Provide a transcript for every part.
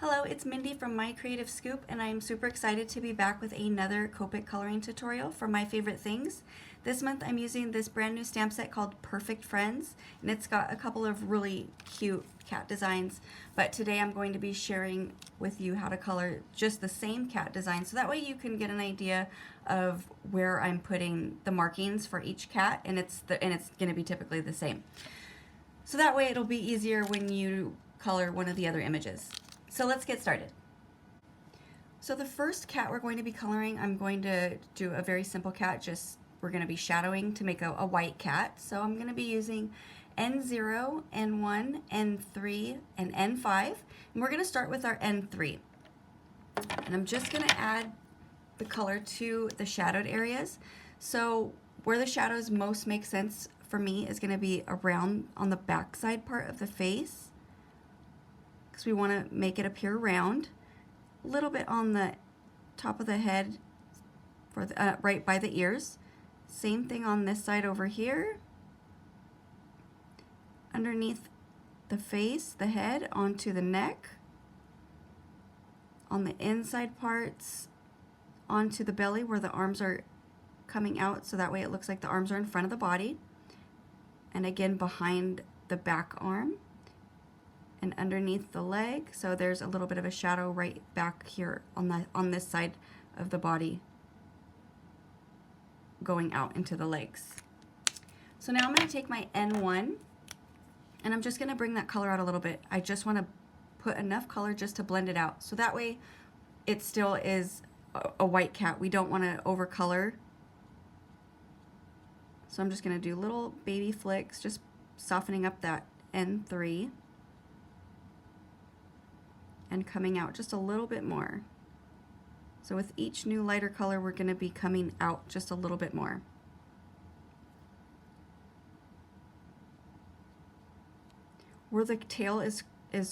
Hello, it's Mindy from My Creative Scoop, and I'm super excited to be back with another Copic coloring tutorial for my favorite things. This month I'm using this brand new stamp set called Purrfect Friends, and it's got a couple of really cute cat designs, but today I'm going to be sharing with you how to color just the same cat design, so that way you can get an idea of where I'm putting the markings for each cat, and it's going to be typically the same. So that way it'll be easier when you color one of the other images. So let's get started. So the first cat we're going to be coloring, I'm going to do a very simple cat, we're going to be shadowing to make a white cat. So I'm going to be using N0, N1, N3, and N5. And we're going to start with our N3. And I'm just going to add the color to the shadowed areas. So where the shadows most make sense for me is going to be around on the backside part of the face, because we want to make it appear round. A little bit on the top of the head, for the, right by the ears. Same thing on this side over here. Underneath the face, the head, onto the neck. On the inside parts, onto the belly where the arms are coming out, so that way it looks like the arms are in front of the body. And again behind the back arm. And underneath the leg, so there's a little bit of a shadow right back here on this side of the body going out into the legs. So now I'm going to take my N1 and I'm just going to bring that color out a little bit. I just want to put enough color just to blend it out, so that way it still is a white cat. We don't want to overcolor. So I'm just going to do little baby flicks, just softening up that N3. And coming out just a little bit more. So with each new lighter color, we're going to be coming out just a little bit more. Where the tail is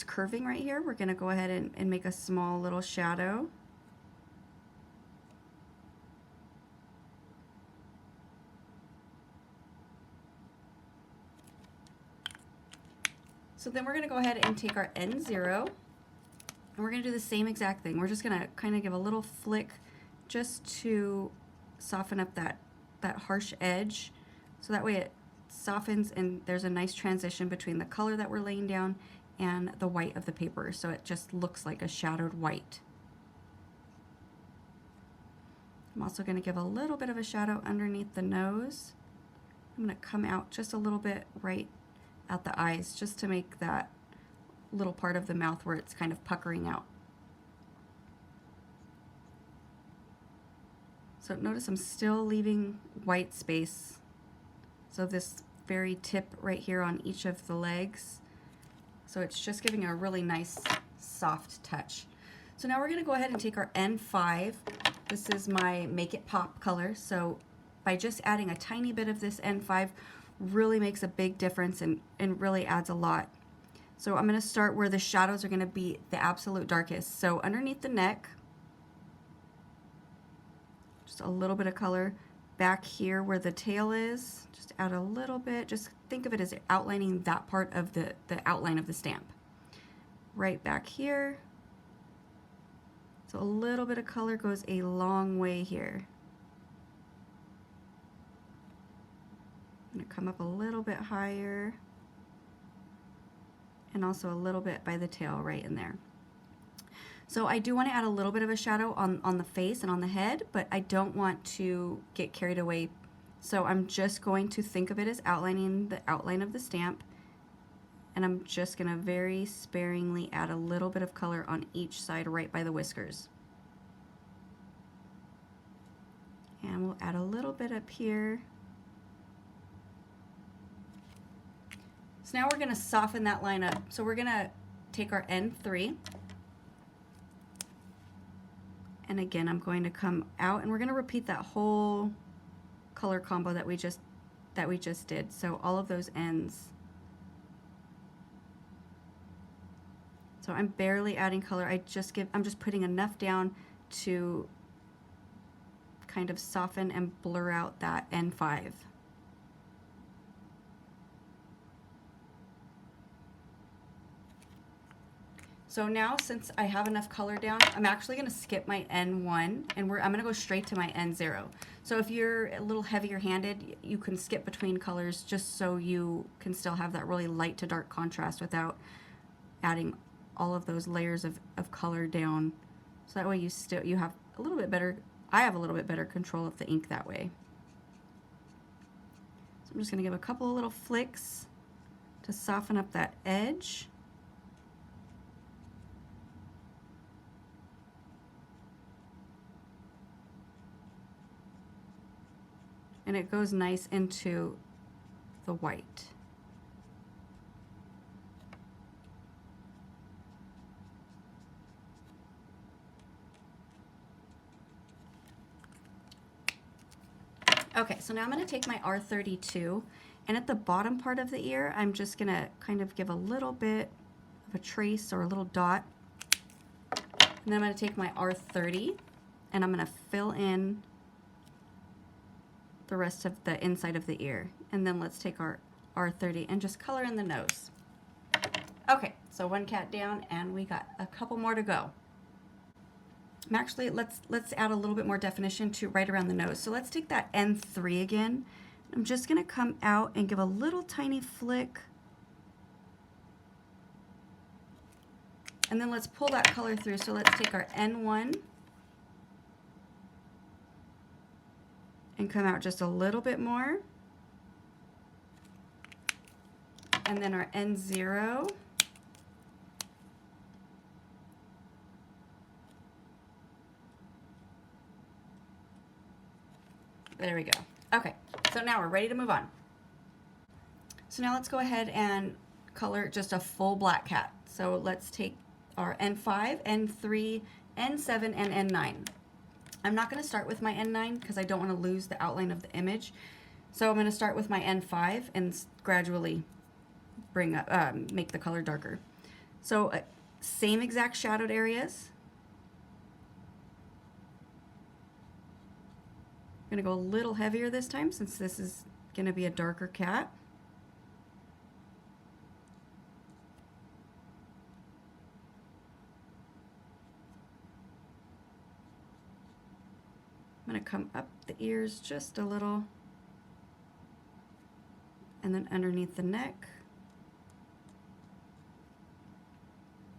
curving right here, we're going to go ahead and make a small little shadow. So then we're going to go ahead and take our N0. And we're going to do the same exact thing. We're just going to kind of give a little flick just to soften up that harsh edge. So that way it softens and there's a nice transition between the color that we're laying down and the white of the paper. So it just looks like a shadowed white. I'm also going to give a little bit of a shadow underneath the nose. I'm going to come out just a little bit right at the eyes just to make that little part of the mouth where it's kind of puckering out. So notice I'm still leaving white space. So this very tip right here on each of the legs. So it's just giving a really nice soft touch. So now we're going to go ahead and take our N5. This is my Make It Pop color. So by just adding a tiny bit of this N5 really makes a big difference and really adds a lot. So I'm going to start where the shadows are going to be the absolute darkest. So underneath the neck, just a little bit of color. Back here where the tail is, just add a little bit. Just think of it as outlining that part of the outline of the stamp. Right back here. So a little bit of color goes a long way here. I'm going to come up a little bit higher. And also a little bit by the tail right in there. So I do want to add a little bit of a shadow on the face and on the head, but I don't want to get carried away. So I'm just going to think of it as outlining the outline of the stamp, and I'm just going to very sparingly add a little bit of color on each side right by the whiskers. And we'll add a little bit up here. So now we're going to soften that line up. So we're going to take our N3. And again, I'm going to come out and we're going to repeat that whole color combo that we just did. So all of those ends. So I'm barely adding color. I'm just putting enough down to kind of soften and blur out that N5. So now, since I have enough color down, I'm actually going to skip my N1 and I'm going to go straight to my N0. So if you're a little heavier handed, you can skip between colors just so you can still have that really light to dark contrast without adding all of those layers of color down. So that way you have a little bit better, I have a little bit better control of the ink that way. So I'm just going to give a couple of little flicks to soften up that edge. And it goes nice into the white. Okay, so now I'm going to take my R32, and at the bottom part of the ear, I'm just going to kind of give a little bit of a trace or a little dot. And then I'm going to take my R30, and I'm going to fill in the rest of the inside of the ear. And then let's take our R30 and just color in the nose. Okay, so one cat down, and we got a couple more to go. Actually, let's add a little bit more definition to right around the nose. So let's take that N3 again. I'm just going to come out and give a little tiny flick. And then let's pull that color through. So let's take our N1 and come out just a little bit more. And then our N0. There we go. Okay, so now we're ready to move on. So now let's go ahead and color just a full black cat. So let's take our N5, N3, N7, and N9. I'm not going to start with my N9 because I don't want to lose the outline of the image. So I'm going to start with my N5 and gradually bring up, make the color darker. So same exact shadowed areas. I'm going to go a little heavier this time since this is going to be a darker cat. I'm going to come up the ears just a little, and then underneath the neck,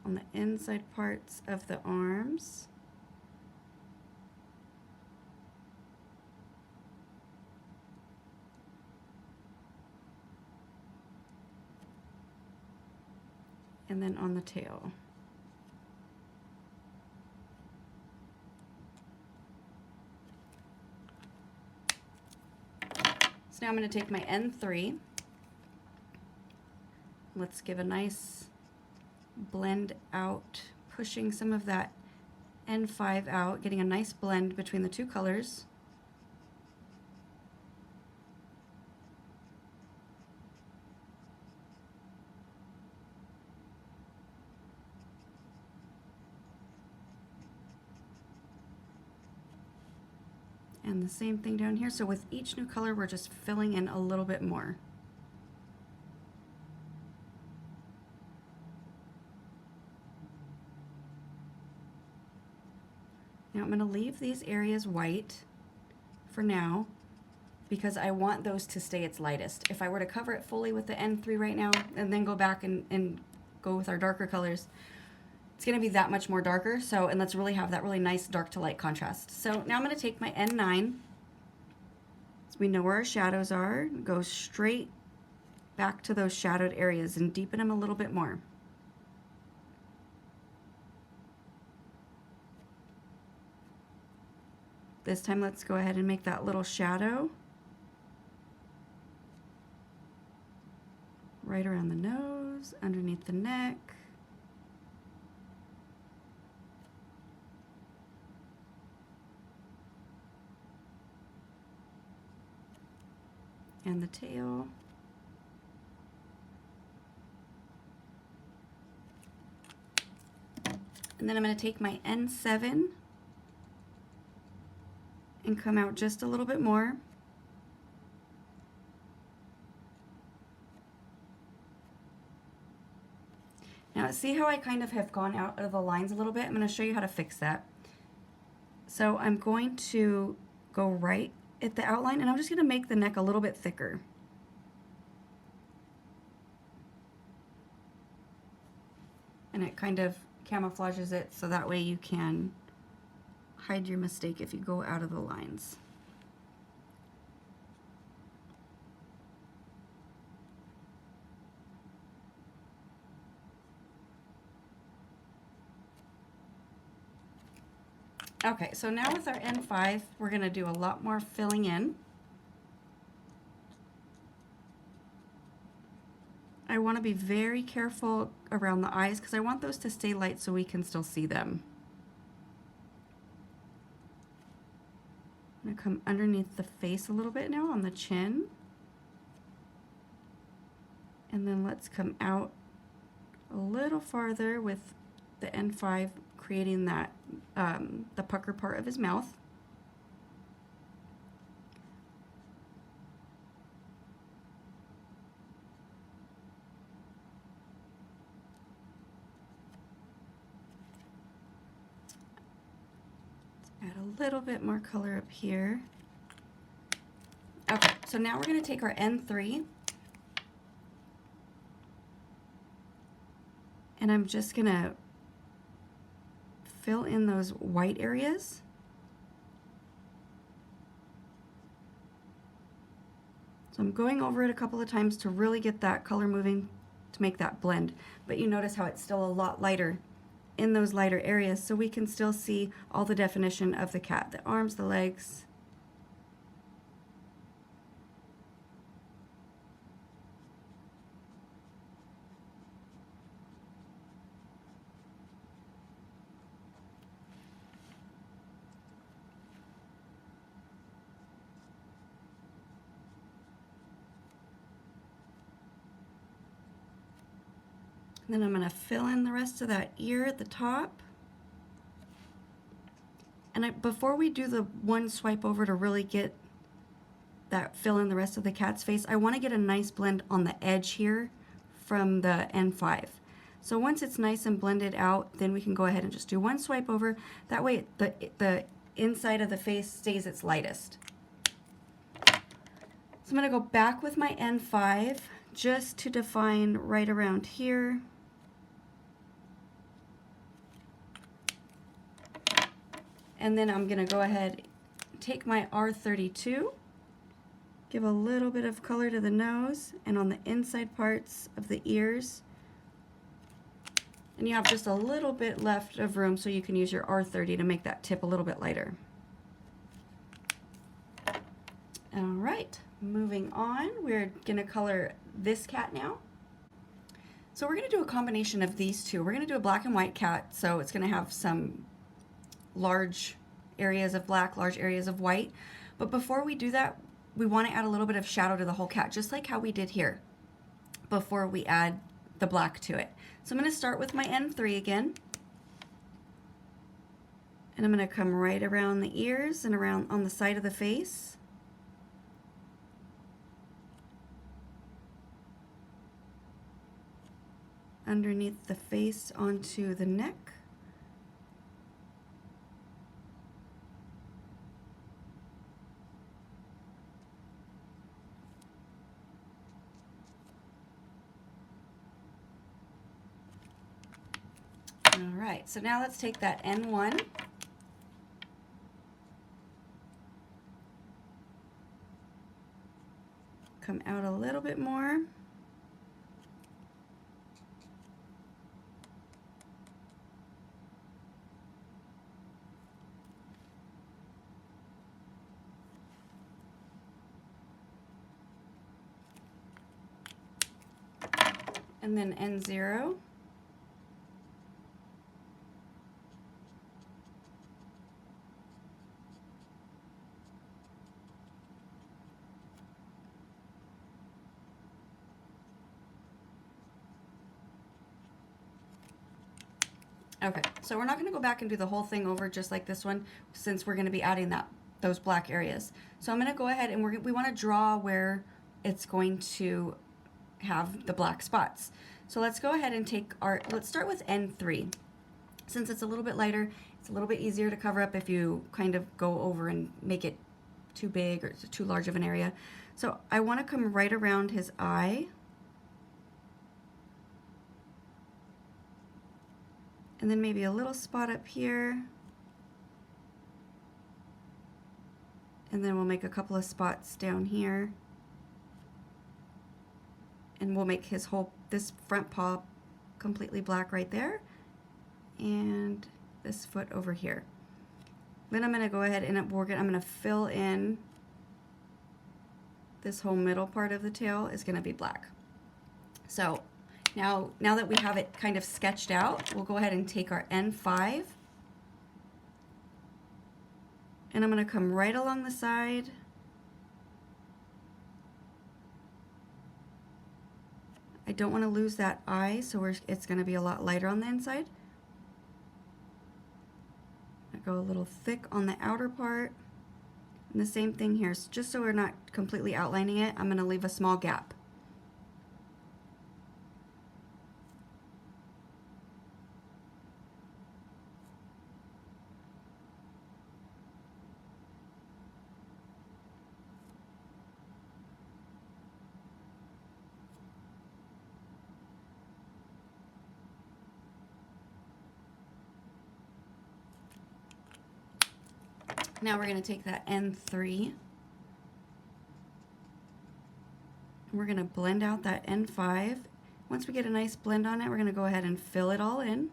on the inside parts of the arms, and then on the tail. So now I'm going to take my N3. Let's give a nice blend out, pushing some of that N5 out, getting a nice blend between the two colors. And the same thing down here. So with each new color, we're just filling in a little bit more. Now I'm going to leave these areas white for now because I want those to stay its lightest. If I were to cover it fully with the N3 right now and then go back and go with our darker colors, it's going to be that much more darker. So, and let's really have that really nice dark to light contrast. So now I'm going to take my N9. So we know where our shadows are. Go straight back to those shadowed areas and deepen them a little bit more. This time let's go ahead and make that little shadow right around the nose, underneath the neck. And the tail. And then I'm going to take my N7 and come out just a little bit more. Now see how I kind of have gone out of the lines a little bit? I'm going to show you how to fix that. So I'm going to go right at the outline, and I'm just going to make the neck a little bit thicker. And it kind of camouflages it so that way you can hide your mistake if you go out of the lines. Okay, so now with our N5, we're going to do a lot more filling in. I want to be very careful around the eyes because I want those to stay light so we can still see them. I'm going to come underneath the face a little bit now on the chin. And then let's come out a little farther with the N5, creating that the pucker part of his mouth. Let's add a little bit more color up here. Okay, so now we're going to take our N3 and I'm just going to fill in those white areas. So I'm going over it a couple of times to really get that color moving to make that blend. But you notice how it's still a lot lighter in those lighter areas, so we can still see all the definition of the cat, the arms, the legs. And then I'm going to fill in the rest of that ear at the top. And before we do the one swipe over to really get that fill in the rest of the cat's face, I want to get a nice blend on the edge here from the N5. So once it's nice and blended out, then we can go ahead and just do one swipe over. That way the inside of the face stays its lightest. So I'm going to go back with my N5 just to define right around here. And then I'm going to go ahead, take my R32, give a little bit of color to the nose and on the inside parts of the ears. And you have just a little bit left of room, so you can use your R30 to make that tip a little bit lighter. All right, moving on, we're going to color this cat now. So we're going to do a combination of these two. We're going to do a black and white cat, so it's going to have some large areas of black, large areas of white. But before we do that, we want to add a little bit of shadow to the whole cat, just like how we did here before we add the black to it. So I'm going to start with my N3 again. And I'm going to come right around the ears and around on the side of the face. Underneath the face onto the neck. Alright, so now let's take that N1 come out a little bit more. And then N0. Okay, so we're not going to go back and do the whole thing over just like this one, since we're going to be adding those black areas. So I'm going to go ahead and we want to draw where it's going to have the black spots. So let's go ahead and take let's start with N3. Since it's a little bit lighter, it's a little bit easier to cover up if you kind of go over and make it too big or too large of an area. So I want to come right around his eye. And then maybe a little spot up here. And then we'll make a couple of spots down here. And we'll make this front paw completely black right there. And this foot over here. Then I'm going to go ahead and I'm going to fill in this whole middle part of the tail is going to be black. So now that we have it kind of sketched out, we'll go ahead and take our N5 and I'm going to come right along the side. I don't want to lose that eye, so it's going to be a lot lighter on the inside. I go a little thick on the outer part. And the same thing here, so just so we're not completely outlining it, I'm going to leave a small gap. Now we're going to take that N3 and we're going to blend out that N5. Once we get a nice blend on it, we're going to go ahead and fill it all in.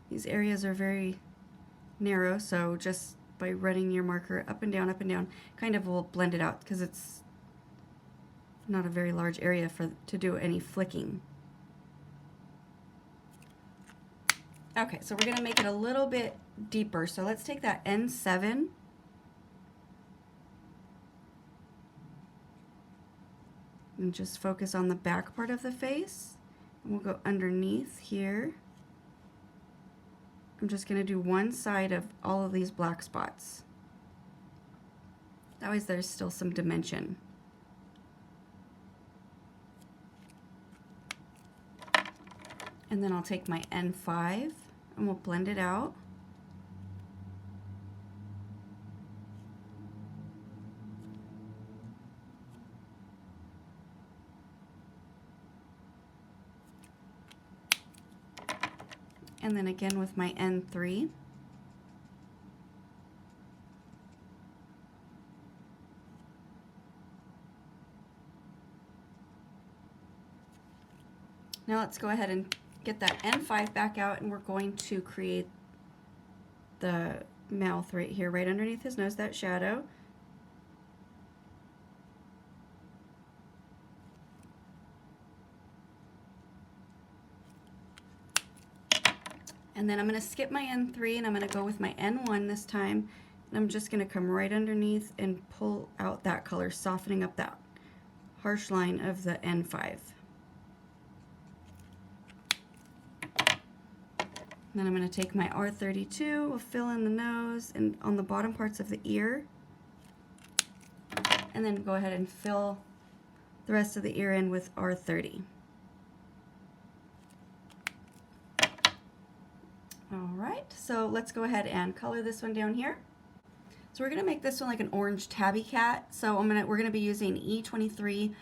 These areas are very narrow, so just by running your marker up and down, kind of will blend it out because it's not a very large area to do any flicking. Okay, so we're going to make it a little bit deeper. So let's take that N7 and just focus on the back part of the face. And we'll go underneath here. I'm just going to do one side of all of these black spots. That way there's still some dimension. And then I'll take my N5 and we'll blend it out. And then again with my N3. Now let's go ahead and get that N5 back out and we're going to create the mouth right here, right underneath his nose, that shadow. And then I'm going to skip my N3 and I'm going to go with my N1 this time. And I'm just going to come right underneath and pull out that color, softening up that harsh line of the N5. Then I'm going to take my R32, we'll fill in the nose and on the bottom parts of the ear. And then go ahead and fill the rest of the ear in with R30. Alright, so let's go ahead and color this one down here. So we're going to make this one like an orange tabby cat. So we're going to be using E23,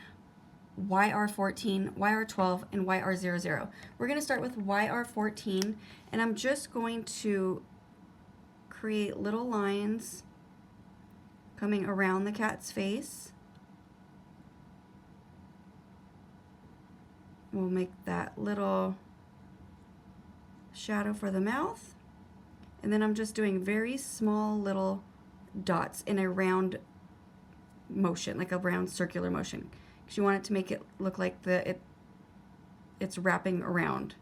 YR14, YR12, and YR00. We're going to start with YR14, and I'm just going to create little lines coming around the cat's face. We'll make that little shadow for the mouth, and then I'm just doing very small little dots in a round motion, like a round circular motion, because you want it to make it look like it's wrapping around.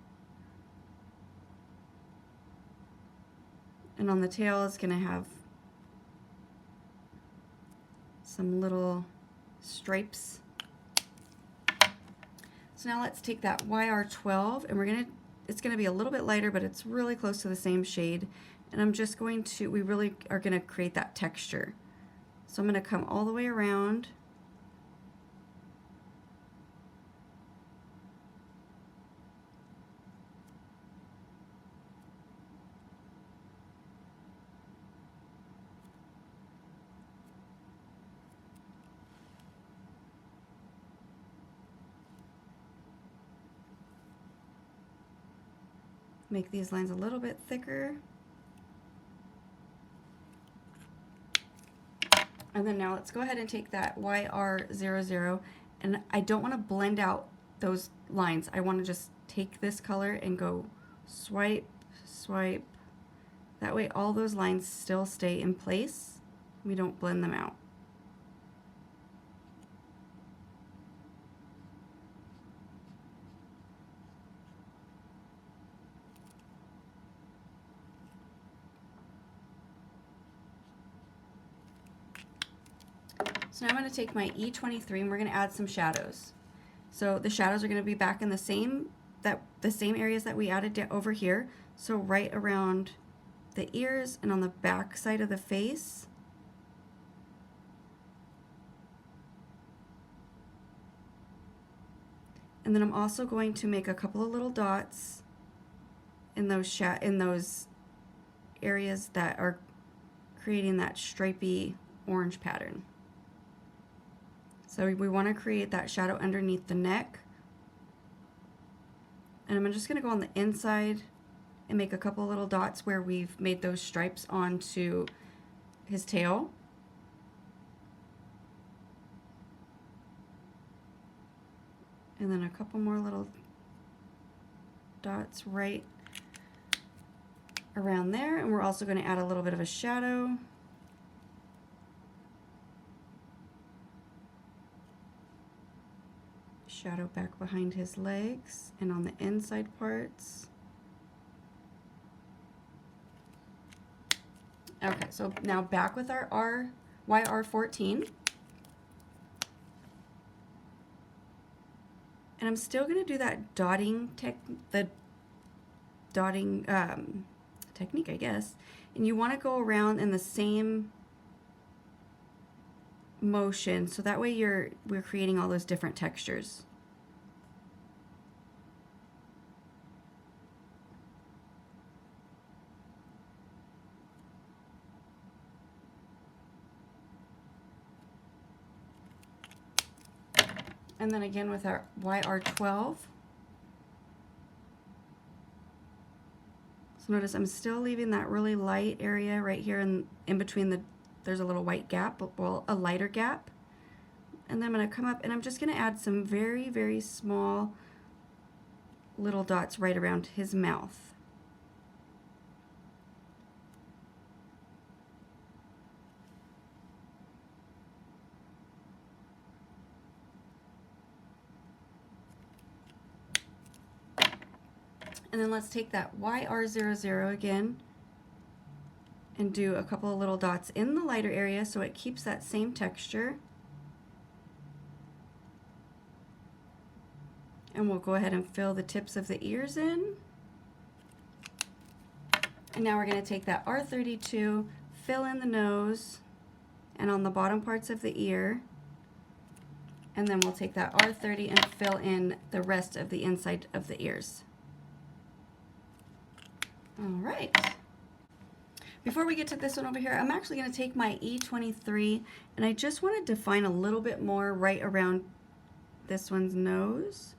And on the tail it's going to have some little stripes. So So now let's take that YR12 and it's gonna be a little bit lighter, but it's really close to the same shade. And I'm just going to, we really are gonna create that texture. So I'm gonna come all the way around. Make these lines a little bit thicker. And then now let's go ahead and take that YR00, and I don't want to blend out those lines. I want to just take this color and go swipe, swipe. That way all those lines still stay in place. We don't blend them out. So now I'm going to take my E23 and we're going to add some shadows. So the shadows are going to be back in the same areas that we added over here. So right around the ears and on the back side of the face. And then I'm also going to make a couple of little dots in those areas that are creating that stripy orange pattern. So we want to create that shadow underneath the neck. And I'm just going to go on the inside and make a couple of little dots where we've made those stripes onto his tail. And then a couple more little dots right around there. And we're also going to add a little bit of a shadow. Shadow back behind his legs and on the inside parts. Okay, so now back with our YR14. And I'm still going to do that dotting technique, I guess. And you want to go around in the same motion, so that way we're creating all those different textures. And then again with our YR12. So notice I'm still leaving that really light area right here in between there's a little white gap, well, a lighter gap. And then I'm going to come up and I'm just going to add some very, very small little dots right around his mouth. And then let's take that YR00 again and do a couple of little dots in the lighter area so it keeps that same texture. And we'll go ahead and fill the tips of the ears in. And now we're going to take that R32, fill in the nose and on the bottom parts of the ear. And then we'll take that R30 and fill in the rest of the inside of the ears. All right. Before we get to this one over here, I'm actually going to take my E23 and I just want to define a little bit more right around this one's nose.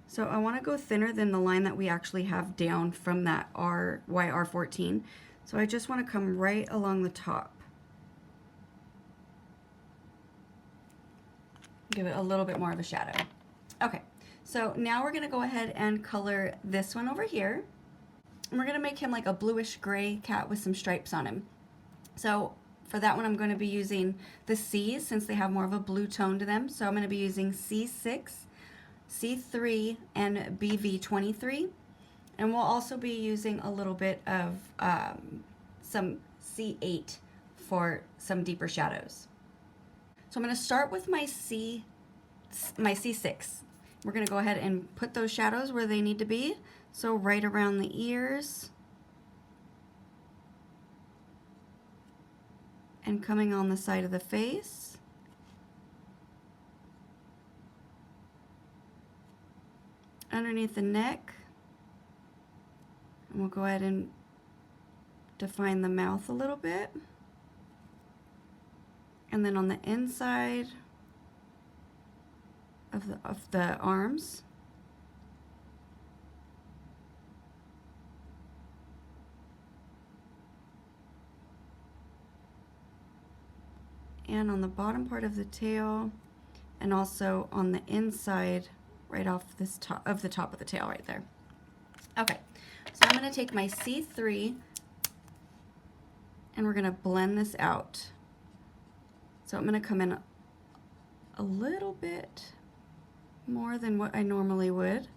So I want to go thinner than the line that we actually have down from that YR14. So I just want to come right along the top. Give it a little bit more of a shadow. Okay, so now we're going to go ahead and color this one over here. And we're going to make him like a bluish gray cat with some stripes on him. So for that one I'm going to be using the C's since they have more of a blue tone to them. So I'm going to be using C6, C3, and BV23. And we'll also be using a little bit of some C8 for some deeper shadows. So I'm going to start with my C6. we're going to go ahead and put those shadows where they need to be. So right around the ears and coming on the side of the face. Underneath the neck. And we'll go ahead and define the mouth a little bit. And then on the inside of the arms. And on the bottom part of the tail, and also on the inside right off this top of the tail right there. Okay, so I'm going to take my C3 and we're going to blend this out. So I'm going to come in a little bit more than what I normally would.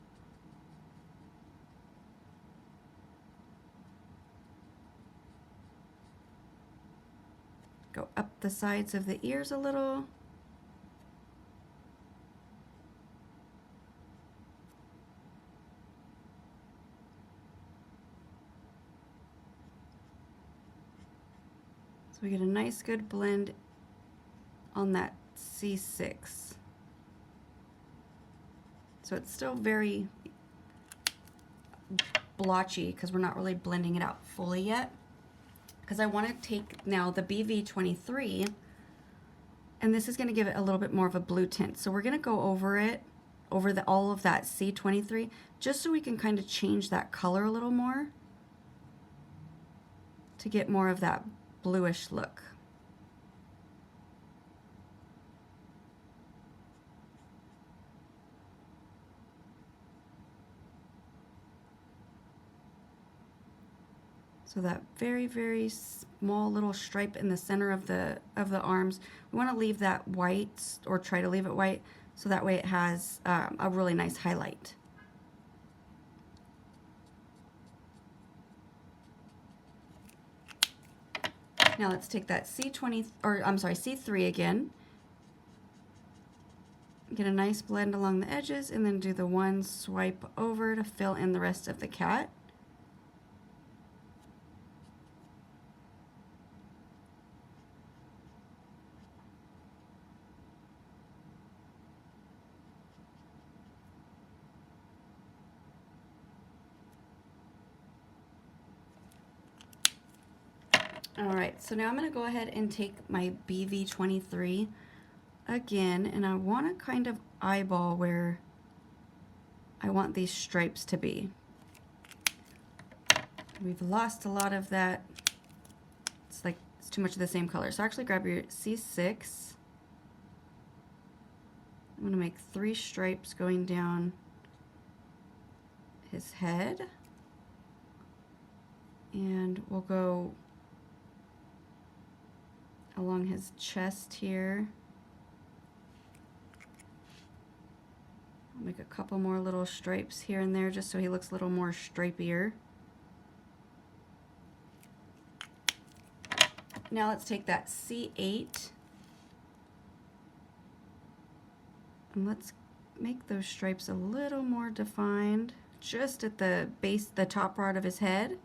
Go up the sides of the ears a little. So we get a nice good blend on that C6. So it's still very blotchy because we're not really blending it out fully yet. Because I want to take now the BV23, and this is going to give it a little bit more of a blue tint. So we're going to go over it, over all of that C23, just so we can kind of change that color a little more to get more of that bluish look. So that very, very small little stripe in the center of the arms, we want to leave that white, or try to leave it white, so that way it has a really nice highlight. Now let's take that C3 again. Get a nice blend along the edges, and then do the one swipe over to fill in the rest of the cat. Alright, so now I'm going to go ahead and take my BV23 again, and I want to kind of eyeball where I want these stripes to be. We've lost a lot of that. It's like it's too much of the same color. So actually grab your C6. I'm going to make 3 stripes going down his head. And we'll go along his chest here. I'll make a couple more little stripes here and there just so he looks a little more stripier. Now let's take that C8 and let's make those stripes a little more defined just at the base, the top part of his head,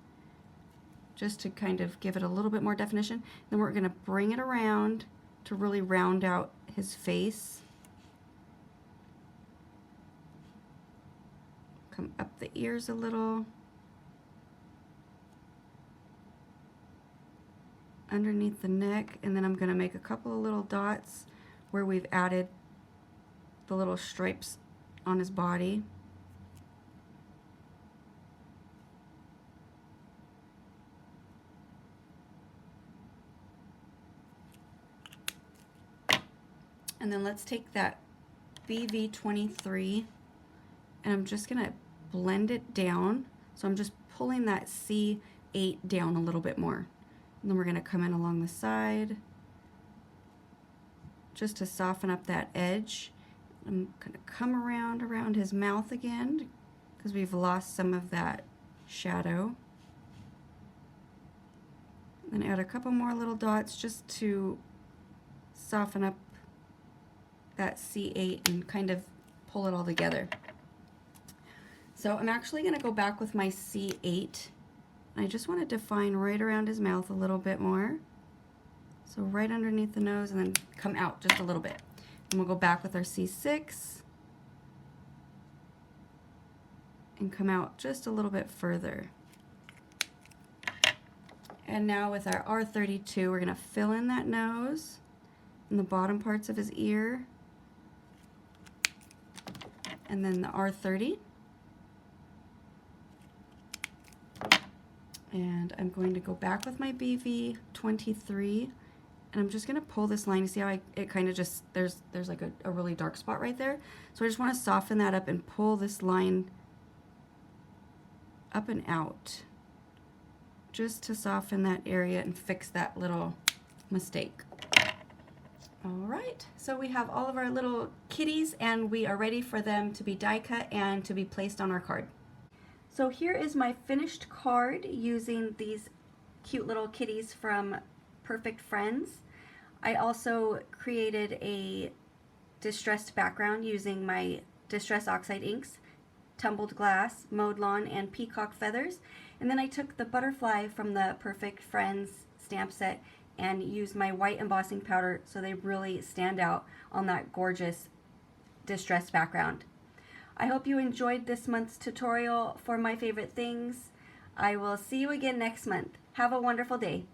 just to kind of give it a little bit more definition. Then we're going to bring it around to really round out his face. Come up the ears a little. Underneath the neck, and then I'm going to make a couple of little dots where we've added the little stripes on his body. And then let's take that BV23 and I'm just going to blend it down. So I'm just pulling that C8 down a little bit more. And then we're going to come in along the side just to soften up that edge. I'm going to come around his mouth again because we've lost some of that shadow. Then add a couple more little dots just to soften up that C8 and kind of pull it all together. So I'm actually going to go back with my C8. I just want to define right around his mouth a little bit more. So right underneath the nose and then come out just a little bit. And we'll go back with our C6 and come out just a little bit further. And now with our R32, we're going to fill in that nose and the bottom parts of his ear. And then the R30. And I'm going to go back with my BV23, and I'm just going to pull this line. You see how it kind of just, there's like a really dark spot right there. So I just want to soften that up and pull this line up and out, just to soften that area and fix that little mistake. All right, so we have all of our little kitties, and we are ready for them to be die cut and to be placed on our card. So here is my finished card using these cute little kitties from Purrfect Friends. I also created a distressed background using my Distress Oxide inks, Tumbled Glass, Mowed Lawn, and Peacock Feathers. And then I took the butterfly from the Purrfect Friends stamp set and used my white embossing powder so they really stand out on that gorgeous distressed background. I hope you enjoyed this month's tutorial for my favorite things. I will see you again next month. Have a wonderful day.